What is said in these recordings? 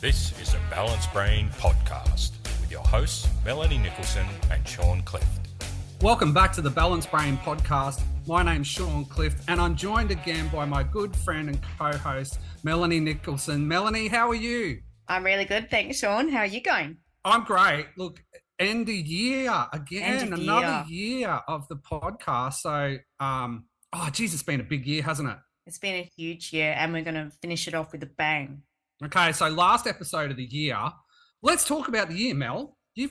This is a Balanced Brain podcast with your hosts, Melanie Nicholson and Sean Clift. Welcome back to the Balanced Brain podcast. My name's Sean Clift, and I'm joined again by my good friend and co-host, Melanie Nicholson. Melanie, how are you? I'm really good, thanks, Sean. How are you going? I'm great. Look, end of year again, another year. year of the podcast. So, it's been a big year, hasn't it? It's been a huge year, and we're going to finish it off with a bang. Okay, so last episode of the year. Let's talk about the year, Mel. You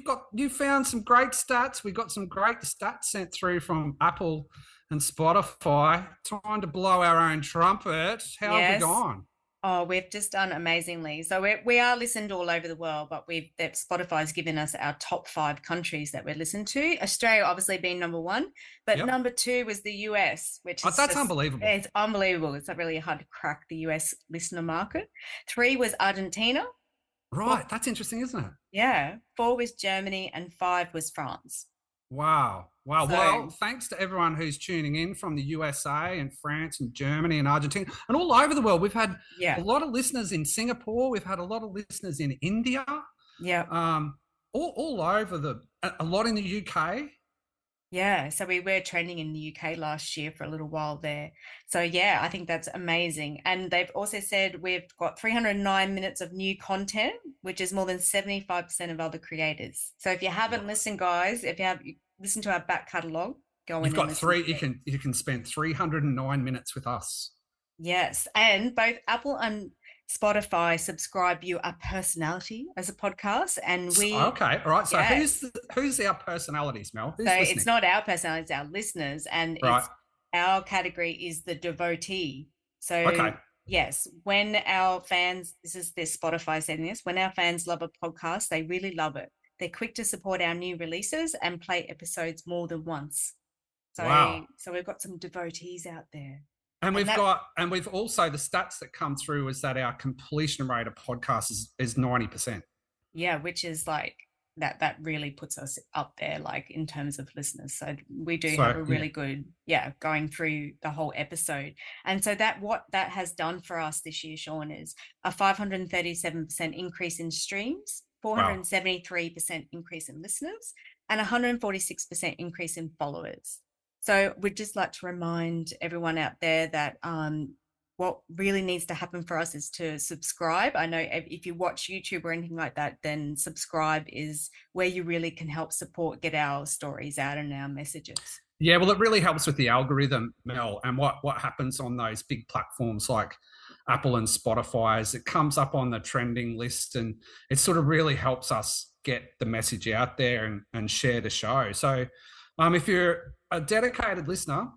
found some great stats. We got some great stats sent through from Apple and Spotify. Time to blow our own trumpet. How have we gone? Oh, we've just done amazingly. So we are listened all over the world, but Spotify's given us our top 5 countries that we're listened to. Australia obviously being number 1, but number 2 was the US, which is that's unbelievable. It's unbelievable. It's really hard to crack the US listener market. 3 was Argentina. Right, that's interesting, isn't it? Yeah. 4 was Germany and 5 was France. Wow. Well, thanks to everyone who's tuning in from the USA and France and Germany and Argentina and all over the world. We've had a lot of listeners in Singapore. We've had a lot of listeners in India. Yeah. All over a lot in the UK. Yeah. So we were trending in the UK last year for a little while there. So yeah, I think that's amazing. And they've also said we've got 309 minutes of new content, which is more than 75% of other creators. So if you haven't listened, guys, if you have listened to our back catalogue, go in. You've got 3. You can spend 309 minutes with us. Yes, and both Apple and Spotify subscribe you a personality as a podcast, and we. Okay, all right. So who's our personalities, Mel? Who's listening? It's not our personalities, our listeners, and our category is the devotee. So yes, when our fans, this Spotify saying this, when our fans love a podcast, they really love it. They're quick to support our new releases and play episodes more than once. So we've got some devotees out there. And we've also, the stats that come through is that our completion rate of podcasts is 90%. Yeah, which is like that really puts us up there, like in terms of listeners. So we do have a really good, going through the whole episode. And so what that has done for us this year, Sean, is a 537% increase in streams, 473% increase in listeners, and 146% increase in followers. So we'd just like to remind everyone out there that what really needs to happen for us is to subscribe. I know if you watch YouTube or anything like that, then subscribe is where you really can help support, get our stories out and our messages. Yeah, well, it really helps with the algorithm, Mel, and what happens on those big platforms like Apple and Spotify is it comes up on the trending list, and it sort of really helps us get the message out there and share the show. So if you're a dedicated listener,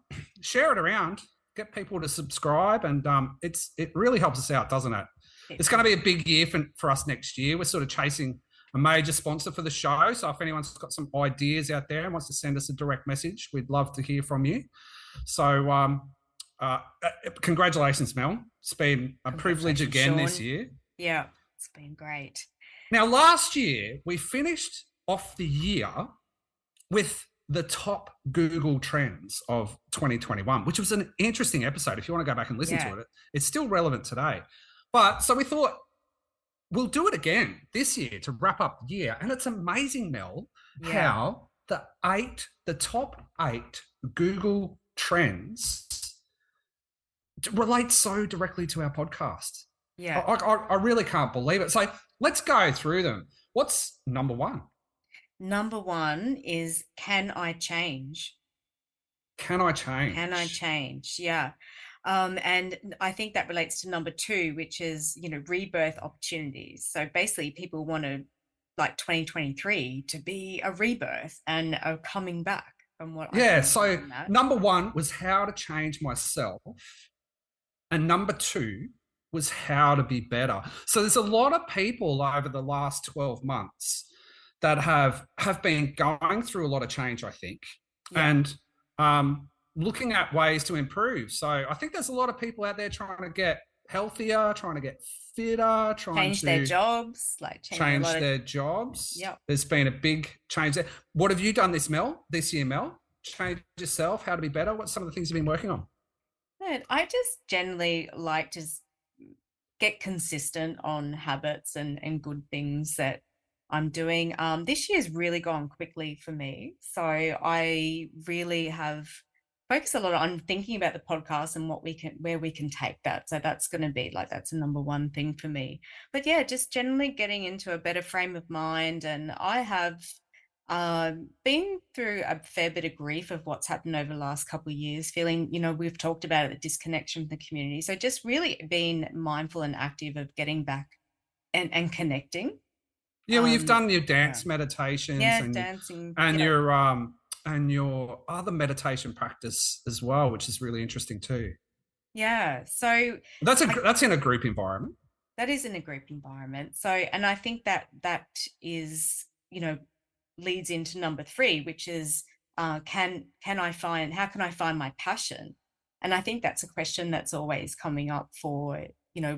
share it around, get people to subscribe, and it really helps us out, doesn't it? It's going to be a big year for us next year. We're sort of chasing a major sponsor for the show. So if anyone's got some ideas out there and wants to send us a direct message, we'd love to hear from you. So congratulations, Mel. It's been a privilege again, Sean, this year. Yeah, it's been great. Now, last year, we finished off the year with the top Google trends of 2021, which was an interesting episode. If you want to go back and listen to it, it's still relevant today. But so we thought we'll do it again this year to wrap up the year. And it's amazing, Mel, how the top 8 Google trends relate so directly to our podcast. Yeah. I really can't believe it. So let's go through them. What's number 1? Number 1 is, can I change? Can I change? Can I change? Yeah. And I think that relates to number 2, which is, rebirth opportunities. So basically people want to, like 2023 to be a rebirth and a coming back from what so number 1 was how to change myself. And number 2 was how to be better. So there's a lot of people over the last 12 months that have been going through a lot of change, I think, and looking at ways to improve. So I think there's a lot of people out there trying to get healthier, trying to get fitter, change their jobs. Yep. There's been a big change there. What have you done this year, Mel? Change yourself, how to be better? What's some of the things you've been working on? I just generally like to get consistent on habits and good things that I'm doing. This year's really gone quickly for me. So I really have focused a lot on thinking about the podcast and where we can take that. So that's going to be like, that's a number one thing for me. But yeah, just generally getting into a better frame of mind. And I have been through a fair bit of grief of what's happened over the last couple of years, feeling, we've talked about it, the disconnection from the community. So just really being mindful and active of getting back and connecting. Yeah, well, you've done your dance yeah. meditations and dancing and your other meditation practice as well, which is really interesting too. Yeah. So that's in a group environment. That is in a group environment. So, and I think that is, leads into number 3, which is how can I find my passion? And I think that's a question that's always coming up for,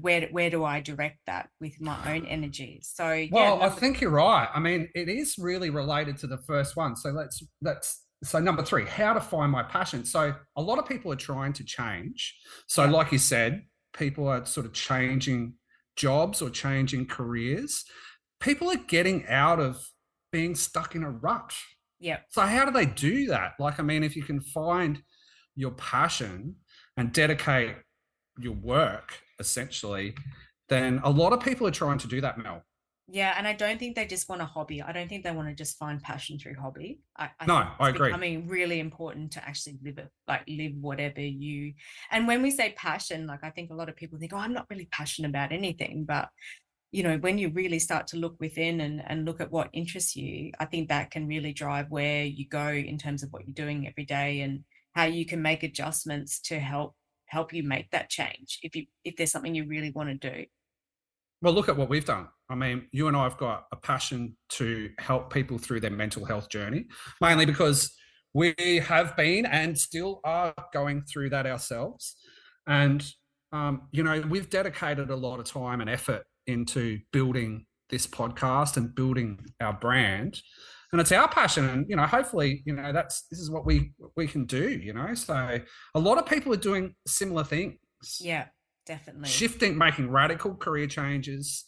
where do I direct that with my own energy? So well, I think you're right. I mean, it is really related to the first one. So so number 3, how to find my passion. So a lot of people are trying to change. So like you said, people are sort of changing jobs or changing careers. People are getting out of being stuck in a rut. Yeah. So how do they do that? Like, I mean, if you can find your passion and dedicate your work, essentially, then a lot of people are trying to do that, Mel. Yeah, and I don't think they just want a hobby. I don't think they want to just find passion through hobby. I agree. I mean, really important to actually live whatever you. And when we say passion, like I think a lot of people think, oh, I'm not really passionate about anything. But, when you really start to look within and look at what interests you, I think that can really drive where you go in terms of what you're doing every day and how you can make adjustments to help you make that change if there's something you really want to do. Well, look at what we've done. I mean, you and I have got a passion to help people through their mental health journey, mainly because we have been and still are going through that ourselves. And, we've dedicated a lot of time and effort into building this podcast and building our brand. And it's our passion. And, hopefully, this is what we can do, So a lot of people are doing similar things. Yeah. Definitely making radical career changes,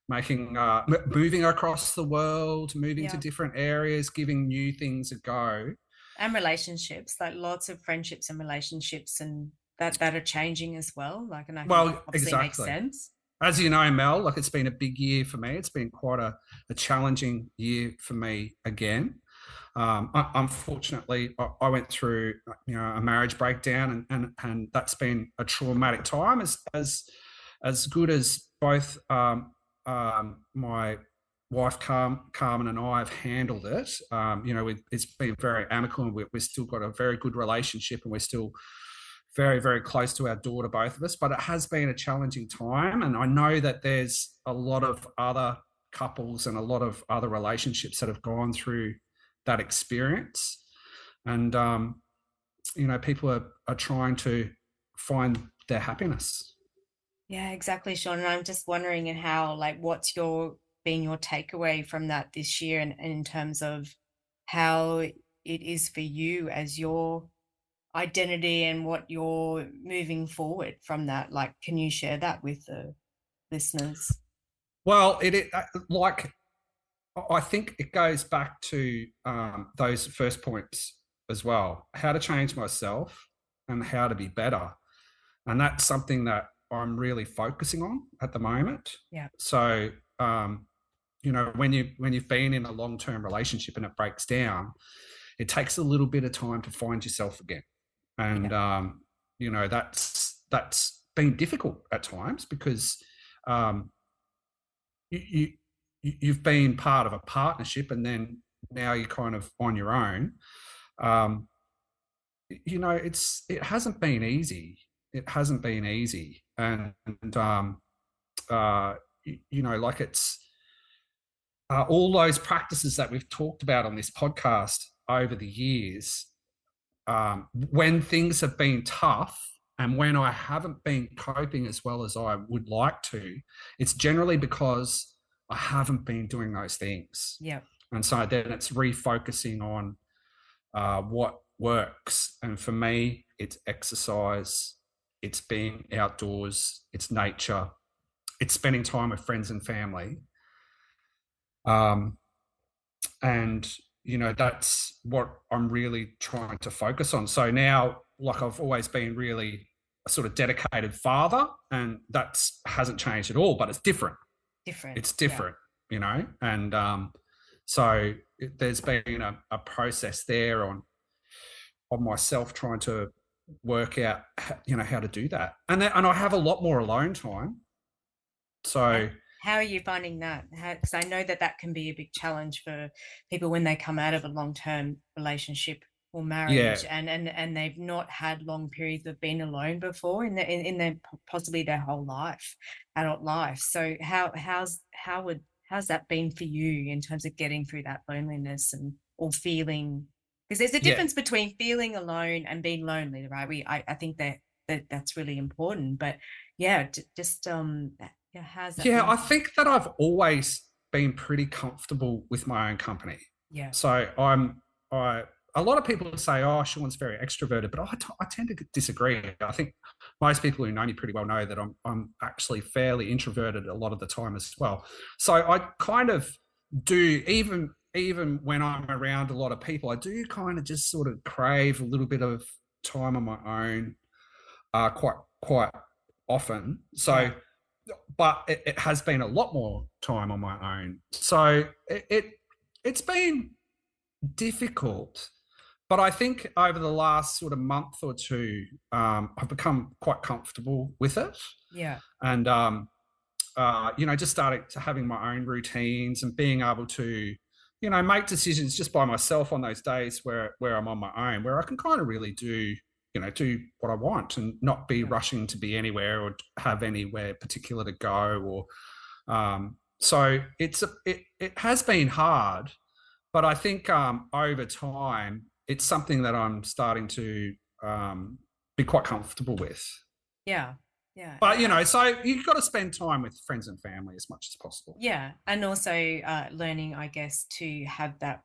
moving across the world, moving to different areas, giving new things a go, and relationships, like lots of friendships and relationships, and that are changing as well. Like, and I think obviously makes sense. As you know, Mel, like it's been a big year for me. It's been quite a challenging year for me again. Unfortunately, I went through a marriage breakdown, and that's been a traumatic time. As good as both my wife Carmen and I have handled it, it's been very amicable, and we've still got a very good relationship, and we're still very, very close to our daughter, both of us. But it has been a challenging time, and I know that there's a lot of other couples and a lot of other relationships that have gone through that experience, and people are trying to find their happiness. Yeah, exactly, Sean. And I'm just wondering how, what's your takeaway from that this year, and in terms of how it is for you as your identity and what you're moving forward from that. Like, can you share that with the listeners? Well, I think it goes back to those first points as well, how to change myself and how to be better. And that's something that I'm really focusing on at the moment. Yeah. So, when you've been in a long-term relationship and it breaks down, it takes a little bit of time to find yourself again. And, that's been difficult at times because you've been part of a partnership, and then now you're kind of on your own. It hasn't been easy. It hasn't been easy. And it's all those practices that we've talked about on this podcast over the years, when things have been tough and when I haven't been coping as well as I would like to, it's generally because I haven't been doing those things. Yeah. And so then it's refocusing on what works. And for me, it's exercise, it's being outdoors, it's nature, it's spending time with friends and family. And, that's what I'm really trying to focus on. So now, like, I've always been really a sort of dedicated father, and that hasn't changed at all, but it's different. It's different, and so there's been a process there on myself trying to work out, how to do that. And I have a lot more alone time. So how are you finding that? Because I know that can be a big challenge for people when they come out of a long-term relationship or marriage, and they've not had long periods of being alone before in their possibly their whole life, adult life. So how's that been for you in terms of getting through that loneliness or feeling? Because there's a difference between feeling alone and being lonely, right? I think that's really important. But just how's that been? I think that I've always been pretty comfortable with my own company. Yeah. So a lot of people say, oh, Sean's very extroverted, but I tend to disagree. I think most people who know me pretty well know that I'm actually fairly introverted a lot of the time as well. So I kind of do, even when I'm around a lot of people, I do kind of just sort of crave a little bit of time on my own, quite often. So, but it has been a lot more time on my own. So it's been difficult, but I think over the last sort of month or two, I've become quite comfortable with it. Yeah. And just starting to having my own routines and being able to, make decisions just by myself on those days where I'm on my own, where I can kind of really do what I want and not be rushing to be anywhere or have anywhere particular to go. Or so it has been hard, but I think over time it's something that I'm starting to be quite comfortable with. Yeah. Yeah. But, so you've got to spend time with friends and family as much as possible. Yeah. And also learning, I guess, to have that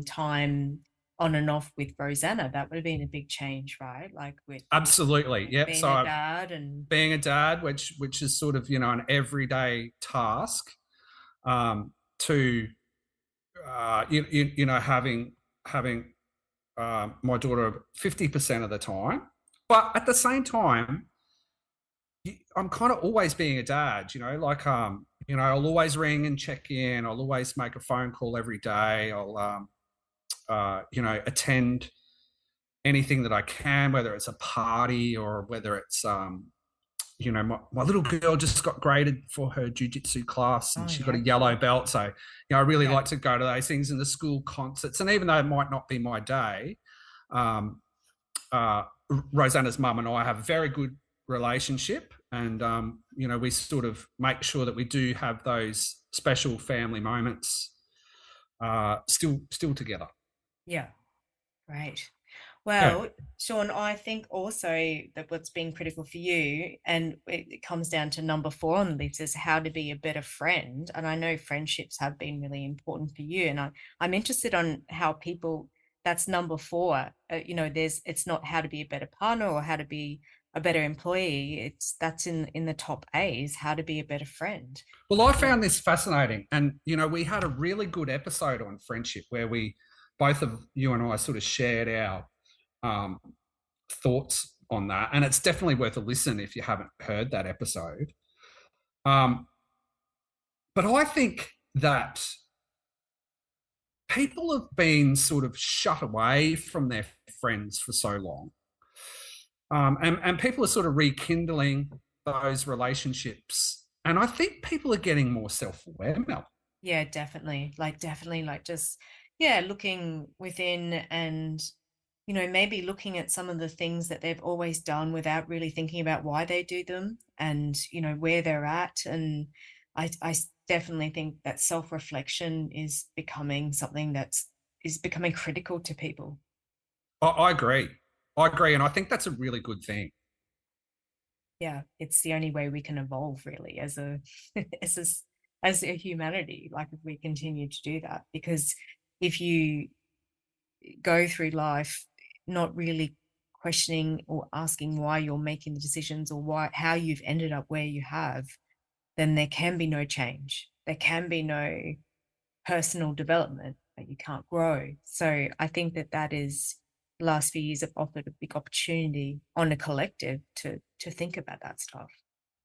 time on and off with Rosanna. That would have been a big change, right? Like absolutely. Yep. Being a dad and being a dad, which is sort of, an everyday task, to, having my daughter 50% of the time. But at the same time, I'm kind of always being a dad, like, I'll always ring and check in. I'll always make a phone call every day. I'll, attend anything that I can, whether it's a party or whether it's, my little girl just got graded for her jiu-jitsu class and she got a yellow belt. So, I really like to go to those things and the school concerts. And even though it might not be my day, Rosanna's mum and I have a very good relationship, and we sort of make sure that we do have those special family moments still together. Yeah, great. Well, Sean, I think also that what's been critical for you, and it comes down to number 4 on the list, is how to be a better friend. And I know friendships have been really important for you, and I'm interested on how people, that's number 4. It's not how to be a better partner or how to be a better employee. That's in the top A's, how to be a better friend. Well, I found this fascinating, and we had a really good episode on friendship where both of you and I sort of shared our thoughts on that, and it's definitely worth a listen if you haven't heard that episode. But I think that people have been sort of shut away from their friends for so long. And people are sort of rekindling those relationships. And I think people are getting more self-aware, Mel. Yeah, definitely. Like just, looking within and, maybe looking at some of the things that they've always done without really thinking about why they do them and, where they're at. And I definitely think that self-reflection is becoming something is becoming critical to people. I agree. And I think that's a really good thing. Yeah, it's the only way we can evolve, really, as a as a humanity. Like, if we continue to do that, because if you go through life not really questioning or asking why you're making the decisions or how you've ended up where you have, then there can be no change. There can be no personal development, that you can't grow. So I think that is, the last few years have offered a big opportunity on a collective to think about that stuff.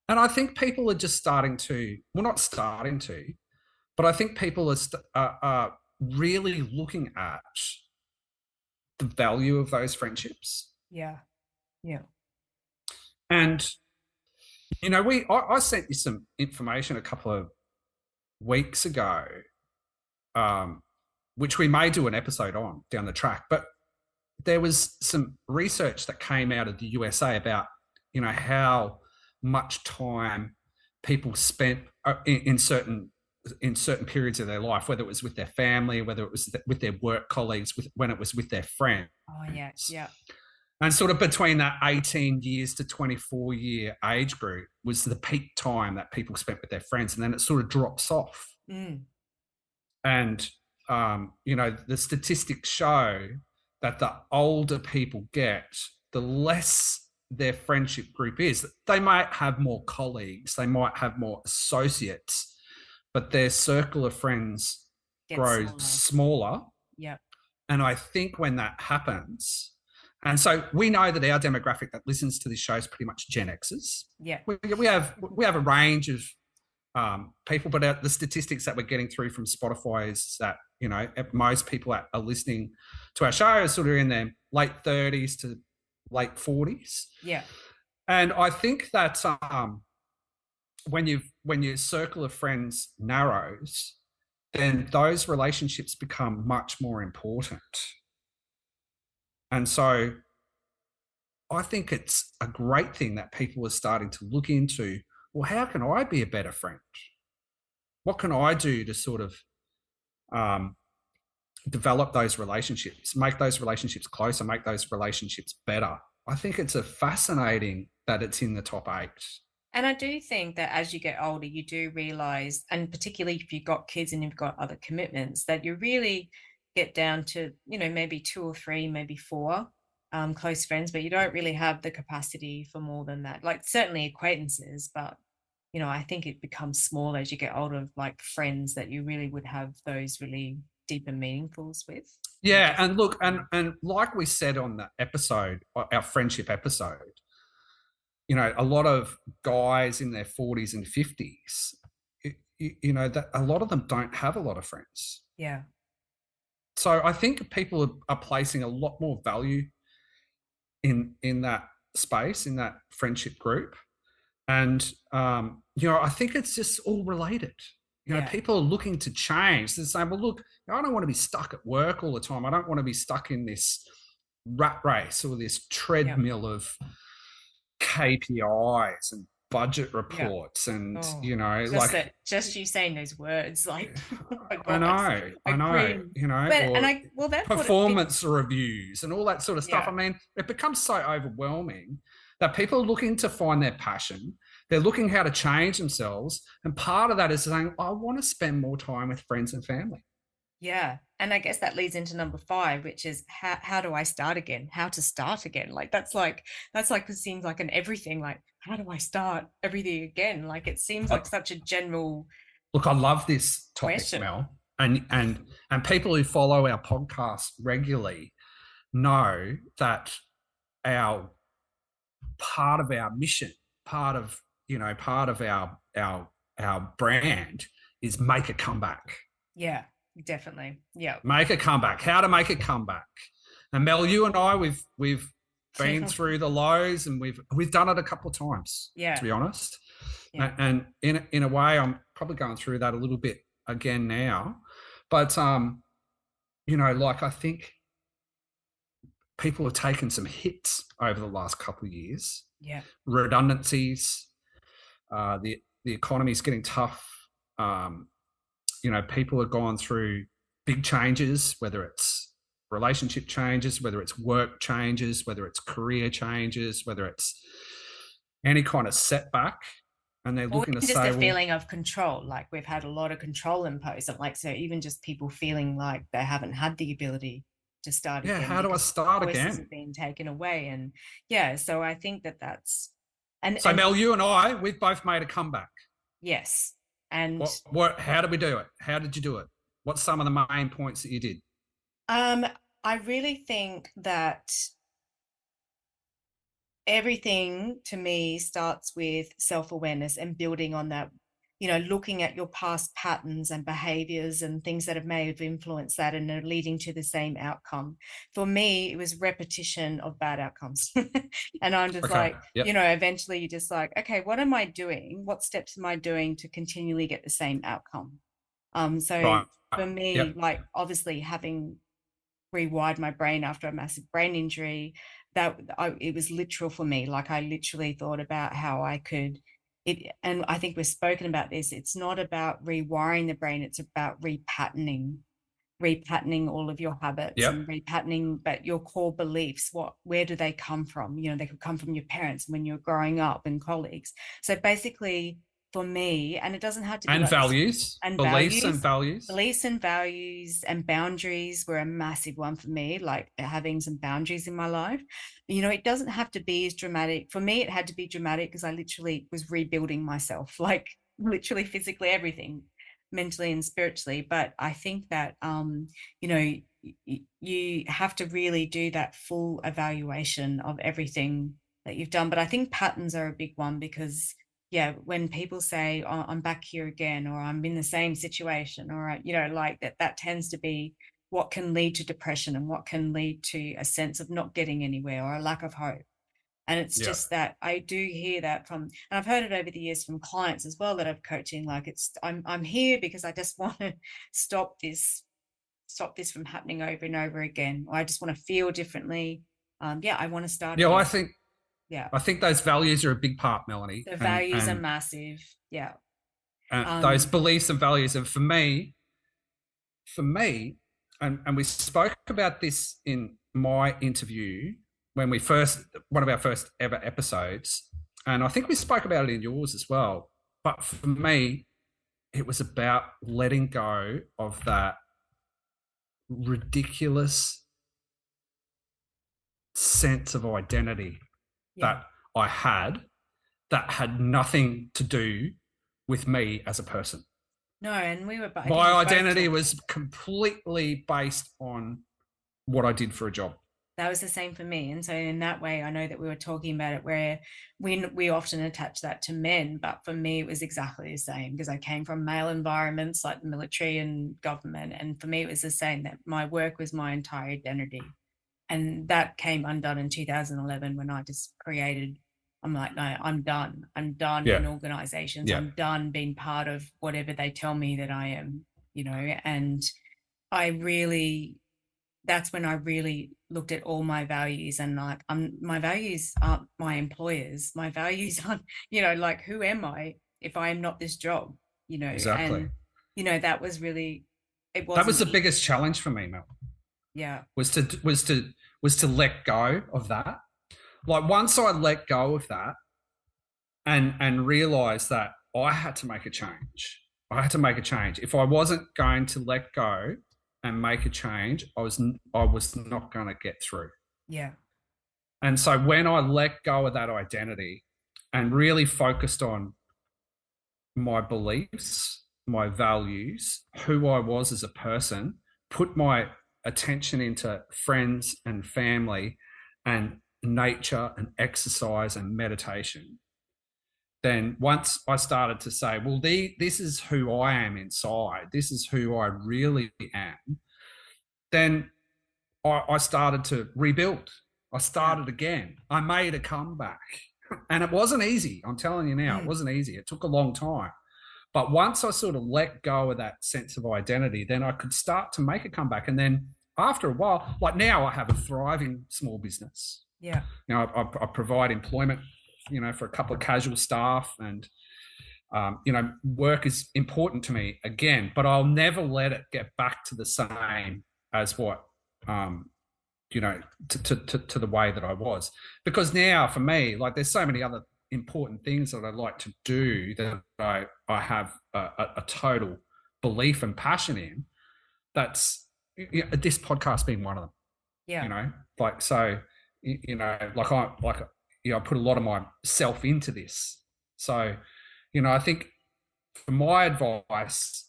And I think people are just starting to, well, not starting to, but I think people are really looking at the value of those friendships. Yeah. Yeah. And, you know, I sent you some information a couple of weeks ago, which we may do an episode on down the track, but there was some research that came out of the USA about, you know, how much time people spent in certain periods of their life, whether it was with their family, whether it was with their work colleagues, when it was with their friends. Oh, yeah. Yeah. And sort of between that 18 years to 24-year age group was the peak time that people spent with their friends. And then it sort of drops off. Mm. And, you know, the statistics show that the older people get, the less their friendship group is. They might have more colleagues, they might have more associates, but their circle of friends grows smaller. Yeah. And I think when that happens, and so we know that our demographic that listens to this show is pretty much Gen Xers. Yeah. We have a range of people, but the statistics that we're getting through from Spotify is that, you know, most people that are listening to our show are sort of in their late 30s to late 40s. Yeah. And I think that when your circle of friends narrows, then those relationships become much more important. And so I think it's a great thing that people are starting to look into, well, how can I be a better friend? What can I do to sort of develop those relationships, make those relationships closer, make those relationships better? I think it's a fascinating that it's in the top 8. And I do think that as you get older, you do realize, and particularly if you've got kids and you've got other commitments, that you really get down to, you know, maybe 2 or 3, maybe 4 close friends, but you don't really have the capacity for more than that. Like certainly acquaintances, but, you know, I think it becomes small as you get older, like friends that you really would have those really deep and meaningfuls with. Yeah. And look, and like we said on the episode, our friendship episode, you know, a lot of guys in their 40s and 50s, you know, that a lot of them don't have a lot of friends. Yeah. So I think people are placing a lot more value in that space, in that friendship group. And, you know, I think it's just all related. You know, people are looking to change. They're saying, well, look, I don't want to be stuck at work all the time. I don't want to be stuck in this rat race or this treadmill of KPIs and budget reports and, you know, just you saying those words, like, I know, you know, that's performance reviews and all that sort of stuff. I mean, it becomes so overwhelming that people are looking to find their passion. They're looking how to change themselves. And part of that is saying, I want to spend more time with friends and family. Yeah. And I guess that leads into number 5, which is how do I start again? How to start again? Like, that's like, it seems like an everything, like, how do I start everything again? Like, it seems like such a general. Look, I love this topic, question. Mel. And people who follow our podcast regularly know that part of our mission, part of our brand is make a comeback. Yeah. Definitely. Yeah. Make a comeback. How to make a comeback. And Mel, you and I, we've been through the lows and we've done it a couple of times, to be honest. Yeah. And in a way, I'm probably going through that a little bit again now. But, you know, like I think people have taken some hits over the last couple of years. Yeah. Redundancies, the economy is getting tough. You know, people have gone through big changes, whether it's relationship changes, whether it's work changes, whether it's career changes, whether it's any kind of setback. And they're looking to say, just a feeling of control, like we've had a lot of control imposed. Like, so even just people feeling like they haven't had the ability to start again. Yeah, how do I start again? Have been taken away. And so I think that's... So Mel, you and I, we've both made a comeback. Yes. And how did we do it? How did you do it? What's some of the main points that you did? I really think that everything to me starts with self-awareness and building on that, looking at your past patterns and behaviors and things that may have influenced that and are leading to the same outcome. For me, it was repetition of bad outcomes. And I'm just eventually you're just like, okay, what am I doing? What steps am I doing to continually get the same outcome? For me, like obviously having rewired my brain after a massive brain injury, it was literal for me. Like I literally thought about how I could and I think we've spoken about this. It's not about rewiring the brain, it's about repatterning all of your habits and repatterning, but your core beliefs, where do they come from? They could come from your parents when you're growing up and colleagues. So basically for me, and it doesn't have to be and like values and beliefs and values and boundaries were a massive one for me, like having some boundaries in my life. It doesn't have to be as dramatic. For me, it had to be dramatic because I literally was rebuilding myself, like literally physically everything, mentally and spiritually. But I think that you have to really do that full evaluation of everything that you've done. But I think patterns are a big one because when people say, oh, I'm back here again, or I'm in the same situation, or like that tends to be what can lead to depression and what can lead to a sense of not getting anywhere or a lack of hope. And it's just that I do hear that from, and I've heard it over the years from clients as well that I've coaching, like I'm here because I just want to stop this from happening over and over again. Or I just want to feel differently. I want to start again. I think those values are a big part, Melanie. The values are massive. Yeah. Those beliefs and values. And for me, and we spoke about this in my interview when one of our first ever episodes, and I think we spoke about it in yours as well. But for me, it was about letting go of that ridiculous sense of identity that I had that had nothing to do with me as a person. No, and my identity was completely based on what I did for a job. That was the same for me. And so in that way, I know that we were talking about it where we often attach that to men, but for me, it was exactly the same because I came from male environments like the military and government. And for me, it was the same, that my work was my entire identity. And that came undone in 2011 when I just created, I'm like, no, I'm done. I'm done in organizations. Yeah. I'm done being part of whatever they tell me that I am, and that's when I really looked at all my values and like, my values aren't my employers. My values aren't, like, who am I if I am not this job, Exactly. And, that was really, that was the biggest challenge for me, Mel. Yeah. Was to let go of that. Like once I let go of that and realized that I had to make a change. If I wasn't going to let go and make a change, I was not going to get through. Yeah. And so when I let go of that identity and really focused on my beliefs, my values, who I was as a person, put my attention into friends and family and nature and exercise and meditation, then once I started to say, well, this is who I am inside, this is who I really am, then I started to rebuild. I started again. I made a comeback. And it wasn't easy. I'm telling you now, it wasn't easy. It took a long time. But once I sort of let go of that sense of identity, then I could start to make a comeback. And then after a while, like now I have a thriving small business. Yeah. I provide employment, for a couple of casual staff, and, work is important to me again, but I'll never let it get back to the same as what, to the way that I was. Because now for me, like there's so many other important things that I like to do that I have a total belief and passion in. That's this podcast being one of them. Yeah. I put a lot of myself into this. So, I think for my advice,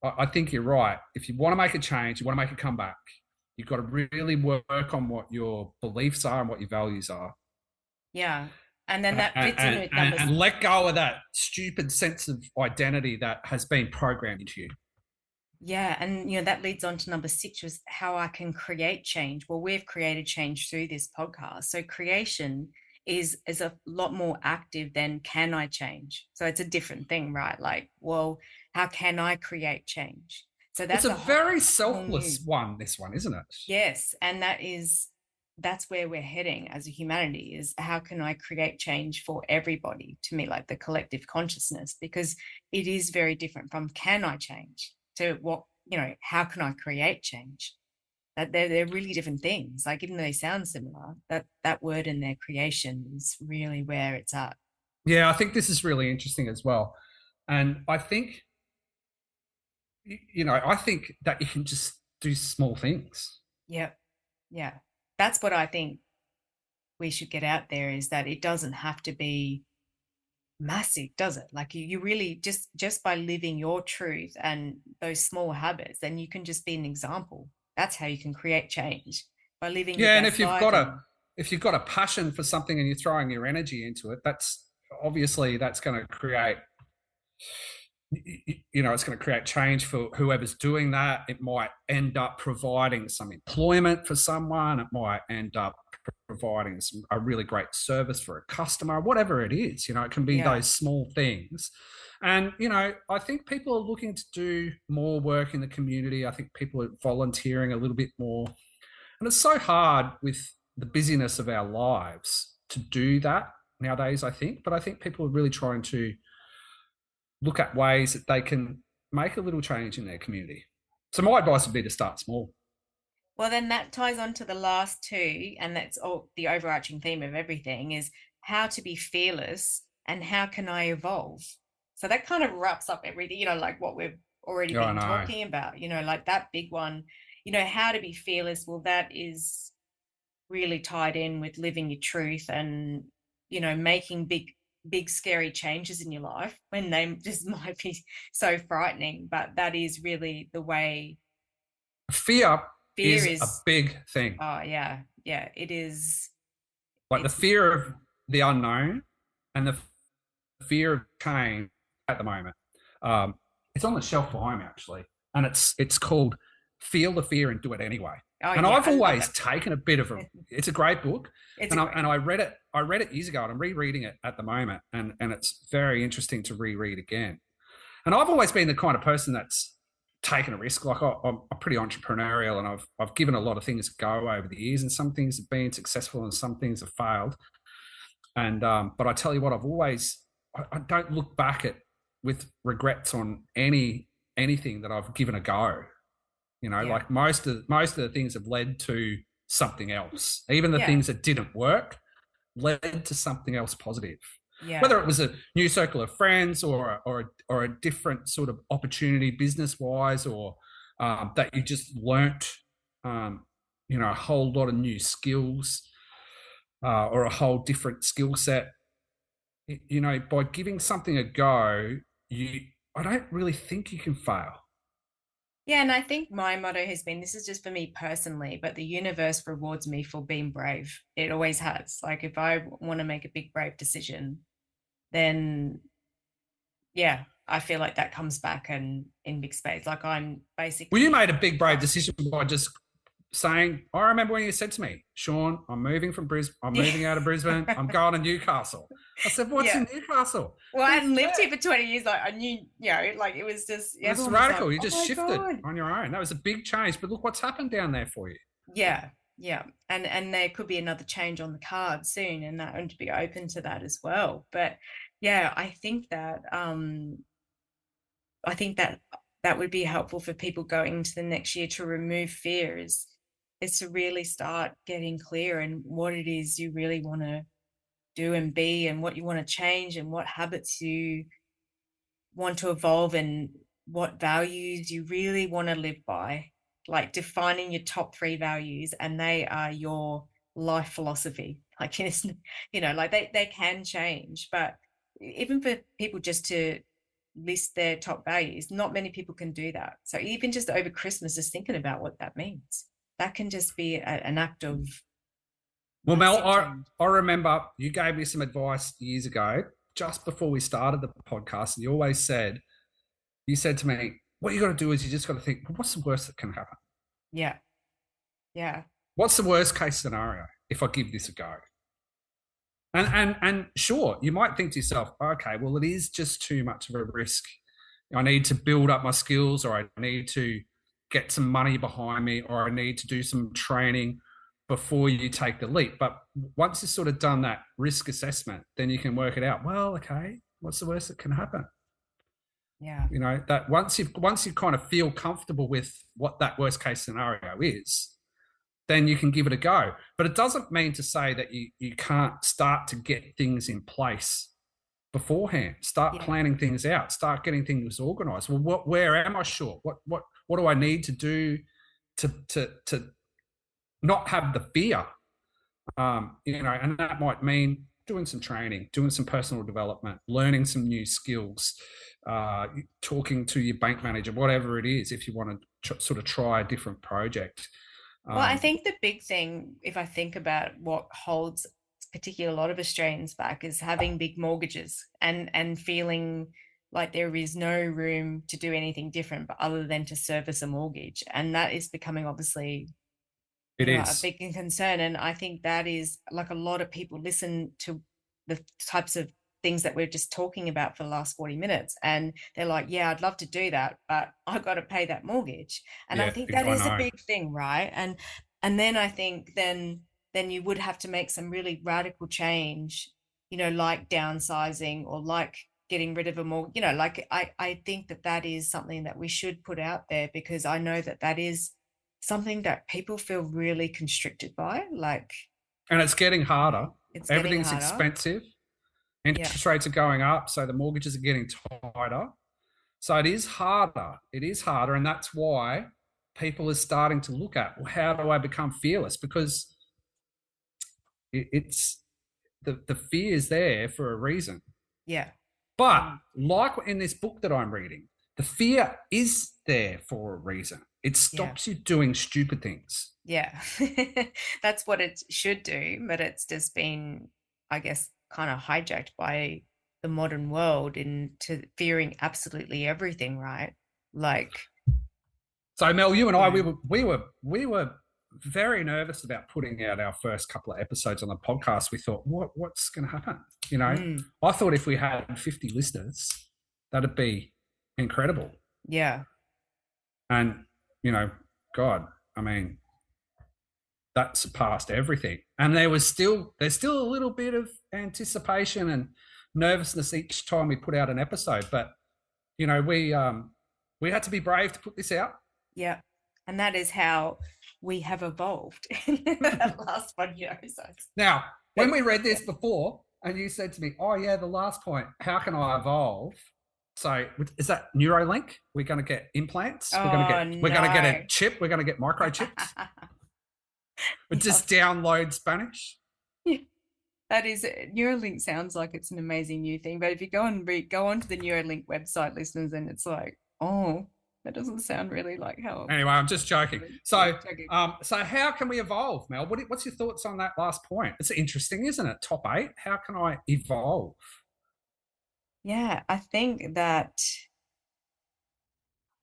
I think you're right. If you want to make a change, you want to make a comeback, you've got to really work on what your beliefs are and what your values are. Yeah. And then that fits in with numbers. And let go of that stupid sense of identity that has been programmed into you. Yeah. And, that leads on to number 6, was how I can create change. Well, we've created change through this podcast. So creation is a lot more active than can I change? So it's a different thing, right? Like, well, how can I create change? So that's it's a very selfless one, this one, isn't it? Yes. And that's where we're heading as a humanity, is how can I create change for everybody, to me, like the collective consciousness, because it is very different from can I change to what, how can I create change? That they're really different things. Like, even though they sound similar, that word in their creation is really where it's at. Yeah, I think this is really interesting as well. And I think, I think that you can just do small things. Yep. Yeah. That's what I think we should get out there, is that it doesn't have to be massive, does it? Like, you really just by living your truth and those small habits, then you can just be an example. That's how you can create change, by living your best and if you've life. if you've got a passion for something and you're throwing your energy into it, that's obviously going to create, it's going to create change for whoever's doing that. It might end up providing some employment for someone. It might end up providing a really great service for a customer, whatever it is. It can be those small things. And, I think people are looking to do more work in the community. I think people are volunteering a little bit more. And it's so hard with the busyness of our lives to do that nowadays, I think. But I think people are really trying to look at ways that they can make a little change in their community. So my advice would be to start small. Well, then that ties on to the last 2, and that's all the overarching theme of everything, is how to be fearless and how can I evolve? So that kind of wraps up everything, like what we've already been talking about, like that big one, how to be fearless. Well, that is really tied in with living your truth and, making big scary changes in your life when they just might be so frightening, but that is really the way. Fear is a big thing. Oh yeah, it is. Like the fear of the unknown and the fear of change at the moment. It's on the shelf behind me, actually, and it's called Feel the Fear and Do It Anyway. Oh, and I've always taken a bit of it's a great book. And I read it years ago, and I'm rereading it at the moment, and it's very interesting to reread again. And I've always been the kind of person that's taken a risk. Like, I'm pretty entrepreneurial, and I've given a lot of things a go over the years, and some things have been successful and some things have failed. And but I tell you what, I don't look back with regrets on anything that I've given a go. Like most of the things have led to something else. Even the things that didn't work led to something else positive. Yeah. Whether it was a new circle of friends or a different sort of opportunity business wise, or that you just learnt, a whole lot of new skills, or a whole different skill set. By giving something a go, I don't really think you can fail. Yeah, and I think my motto has been, this is just for me personally, but the universe rewards me for being brave. It always has. Like, if I want to make a big, brave decision, then, I feel like that comes back and in big space. Like, I'm basically... Well, you made a big, brave decision by just saying, I remember when you said to me, Sean, I'm moving from Brisbane. I'm moving out of Brisbane. I'm going to Newcastle. I said, what's in Newcastle? Well, I hadn't lived here for 20 years. Like, I knew, like, it was just... It was radical. Like, you just shifted on your own. That was a big change. But look what's happened down there for you. Yeah. And there could be another change on the card soon, and that, and to be open to that as well. But I think that that would be helpful for people going into the next year, to remove fear, is to really start getting clear in what it is you really want to do and be, and what you want to change, and what habits you want to evolve, and what values you really want to live by. Like, defining your top 3 values, and they are your life philosophy. Like, like they can change, but even for people just to list their top values. Not many people can do that. So even just over Christmas, just thinking about what that means, that can just be an act of. Well, Mel, I remember you gave me some advice years ago, just before we started the podcast, and you said to me, what you got to do is you just got to think, well, what's the worst that can happen? Yeah. Yeah. What's the worst case scenario if I give this a go? And sure, you might think to yourself, okay, well, it is just too much of a risk. I need to build up my skills, or I need to get some money behind me, or I need to do some training before you take the leap. But once you've sort of done that risk assessment, then you can work it out. Well, okay, what's the worst that can happen? Yeah. You know, that once you kind of feel comfortable with what that worst case scenario is, then you can give it a go. But it doesn't mean to say that you can't start to get things in place beforehand. Start planning things out. Start getting things organized. Well, where am I short? What do I need to do to not have the fear? You know, and that might mean doing some training, doing some personal development, learning some new skills, talking to your bank manager, whatever it is, if you want to sort of try a different project. Well, I think the big thing, if I think about what holds particularly a lot of Australians back, is having big mortgages and feeling like there is no room to do anything different but other than to service a mortgage. And that is becoming obviously a big concern. And I think that is, like, a lot of people listen to the types of things that we're just talking about for the last 40 minutes, and they're like, yeah, I'd love to do that, but I've got to pay that mortgage. And I think that is a big thing, right? And then I think then you would have to make some really radical change, you know, like downsizing, or like getting rid of a mortgage, you know, like I think that is something that we should put out there, because I know that is something that people feel really constricted by, like. And it's getting harder. Everything's expensive. Interest rates are going up, so the mortgages are getting tighter. So it is harder. And that's why people are starting to look at, well, how do I become fearless? Because it's the fear is there for a reason. Yeah. But like in this book that I'm reading, the fear is there for a reason. It stops you doing stupid things. Yeah. That's what it should do, but it's just been, I guess, kind of hijacked by the modern world into fearing absolutely everything, right? Like. So Mel, you and I, we were very nervous about putting out our first couple of episodes on the podcast. We thought, what's going to happen? You know, I thought if we had 50 listeners, that'd be incredible. Yeah. And, you know, God, I mean, that surpassed everything. And there's still a little bit of anticipation and nervousness each time we put out an episode. But, you know, we had to be brave to put this out. Yeah. And that is how we have evolved in that last one, you know. So. Now, when we read this before, and you said to me, oh, yeah, the last point, how can I evolve? So is that Neuralink? We're going to get implants. We're going to get a chip. We're going to get microchips. But just download Spanish. Yeah. That is, Neuralink sounds like it's an amazing new thing. But if you go onto the Neuralink website, listeners, and it's like, oh, that doesn't sound really like how. Anyway, I'm just joking. So, so how can we evolve, Mel? What's your thoughts on that last point? It's interesting, isn't it? Top 8. How can I evolve? Yeah, I think that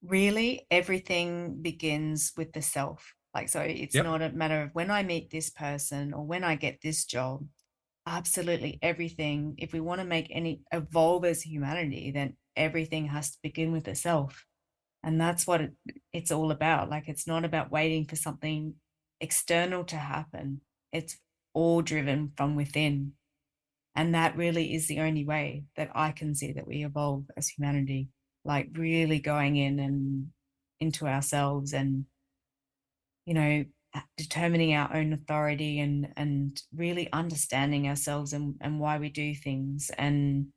really everything begins with the self. Like, so it's not a matter of when I meet this person or when I get this job. Absolutely everything. If we want to make any evolve as humanity, then everything has to begin with the self. And that's what it's all about. Like, it's not about waiting for something external to happen. It's all driven from within. And that really is the only way that I can see that we evolve as humanity, like really going in and into ourselves and, you know, determining our own authority and really understanding ourselves and why we do things, and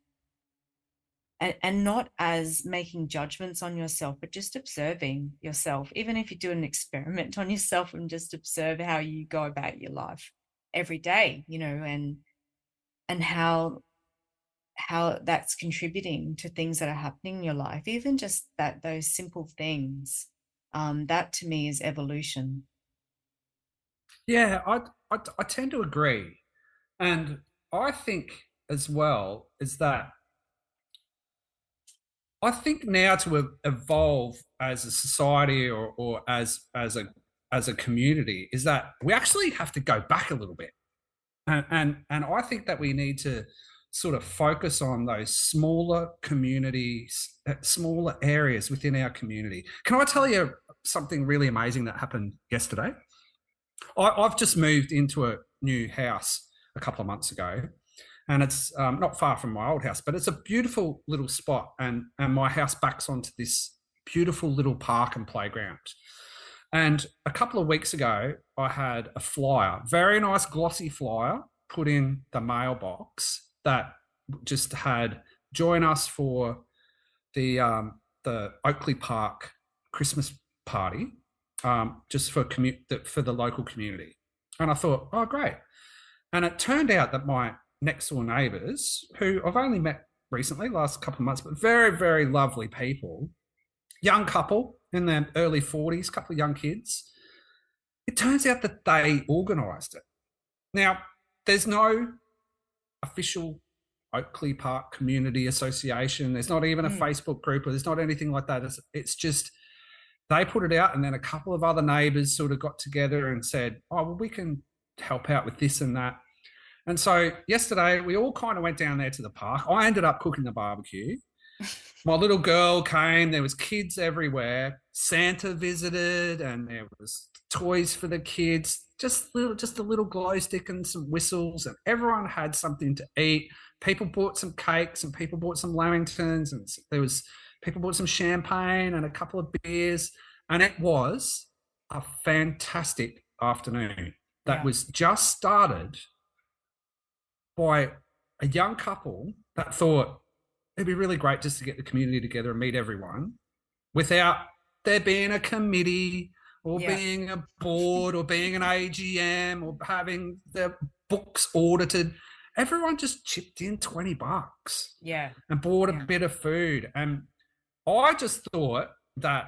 not as making judgments on yourself, but just observing yourself. Even if you do an experiment on yourself and just observe how you go about your life every day, you know, and how how that's contributing to things that are happening in your life, even just those simple things, that to me is evolution. Yeah, I tend to agree. And I think as well is that I think now to evolve as a society or as a community is that we actually have to go back a little bit. And I think that we need to sort of focus on those smaller communities, smaller areas within our community. Can I tell you something really amazing that happened yesterday? I've just moved into a new house a couple of months ago, and it's not far from my old house, but it's a beautiful little spot, and my house backs onto this beautiful little park and playground. And a couple of weeks ago, I had a flyer, very nice glossy flyer, put in the mailbox that just had join us for the Oakley Park Christmas party, just for the local community. And I thought, oh, great. And it turned out that my next door neighbours, who I've only met recently, last couple of months, but very, very lovely people, young couple in their early 40s, couple of young kids. It turns out that they organised it. Now, there's no official Oakley Park Community Association. There's not even a Facebook group, or there's not anything like that. It's just they put it out, and then a couple of other neighbours sort of got together and said, oh, well, we can help out with this and that. And so yesterday we all kind of went down there to the park. I ended up cooking the barbecue. My little girl came. There was kids everywhere. Santa visited, and there was toys for the kids. Just a little glow stick and some whistles, and everyone had something to eat. People bought some cakes, and people bought some lamingtons, and people bought some champagne and a couple of beers, and it was a fantastic afternoon that was just started by a young couple that thought it'd be really great just to get the community together and meet everyone without there being a committee or being a board or being an AGM or having the books audited. Everyone just chipped in $20 and bought a bit of food. And I just thought that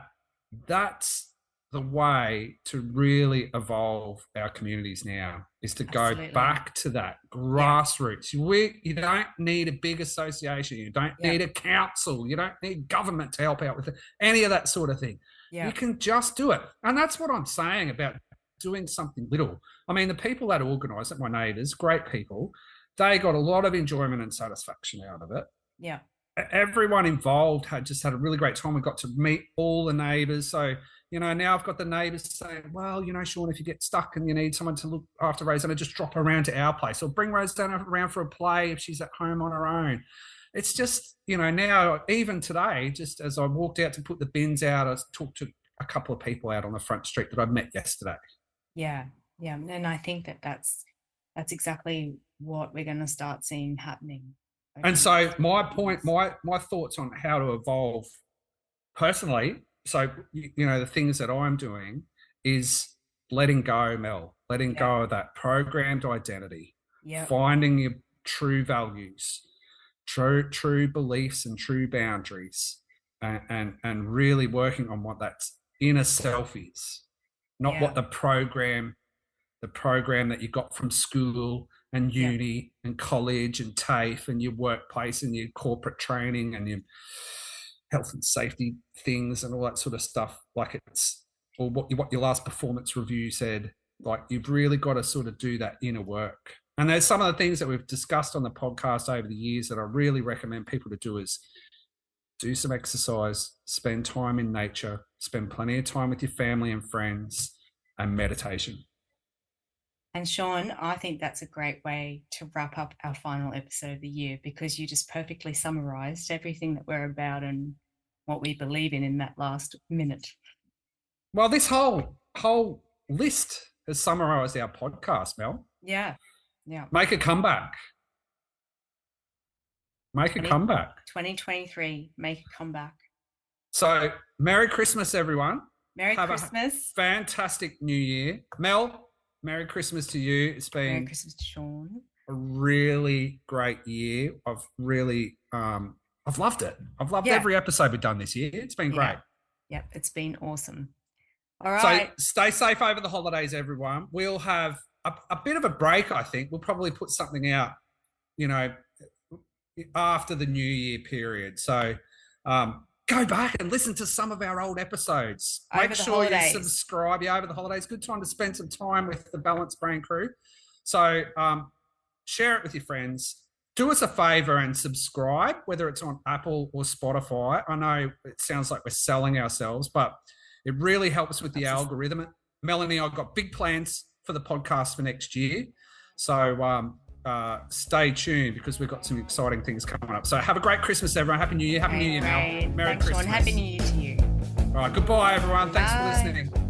that's the way to really evolve our communities now, is to go back to that grassroots. You don't need a big association. You don't need a council. You don't need government to help out with any of that sort of thing. You can just do it. And that's what I'm saying about doing something little. I mean, the people that organise it, my neighbours, great people, they got a lot of enjoyment and satisfaction out of it. Yeah. Everyone involved had a really great time. We got to meet all the neighbours. So, now I've got the neighbours saying, well, Sean, if you get stuck and you need someone to look after Rosanna, just drop her around to our place, or bring Rosanna around for a play if she's at home on her own. It's just, now, even today, just as I walked out to put the bins out, I talked to a couple of people out on the front street that I met yesterday. Yeah. And I think that's exactly what we're going to start seeing happening. And so my point, my thoughts on how to evolve personally, so, the things that I'm doing is letting go, Mel, letting go of that programmed identity, finding your true values, true beliefs and true boundaries, and really working on what that inner self is, not what the program that you got from school and uni and college and TAFE and your workplace and your corporate training and your health and safety things and all that sort of stuff. Like or what your last performance review said, like you've really got to sort of do that inner work. And there's some of the things that we've discussed on the podcast over the years that I really recommend people to do is do some exercise, spend time in nature, spend plenty of time with your family and friends, and meditation. And Sean, I think that's a great way to wrap up our final episode of the year, because you just perfectly summarised everything that we're about and what we believe in that last minute. Well, this whole list has summarised our podcast, Mel. Yeah. Make a comeback. Make a comeback. 2023, make a comeback. So, Merry Christmas, everyone. Merry Have Christmas. A fantastic New Year. Mel, Merry Christmas to you. It's been Merry Christmas to Sean. a really great year. I've really, I've loved it. I've loved every episode we've done this year. It's been great. Yep, it's been awesome. All right. So stay safe over the holidays, everyone. We'll have a bit of a break, I think. We'll probably put something out, after the New Year period. So go back and listen to some of our old episodes. Make sure you subscribe. Over the holidays. Good time to spend some time with the Balanced Brain crew. So share it with your friends. Do us a favor and subscribe, whether it's on Apple or Spotify. I know it sounds like we're selling ourselves, but it really helps with the algorithm. Melanie, I've got big plans for the podcast for next year. So stay tuned because we've got some exciting things coming up. So have a great Christmas, everyone. Happy New Year. Happy New Year, Mel. Merry Christmas. Sean. Happy New Year to you. All right. Goodbye, everyone. Thanks for listening.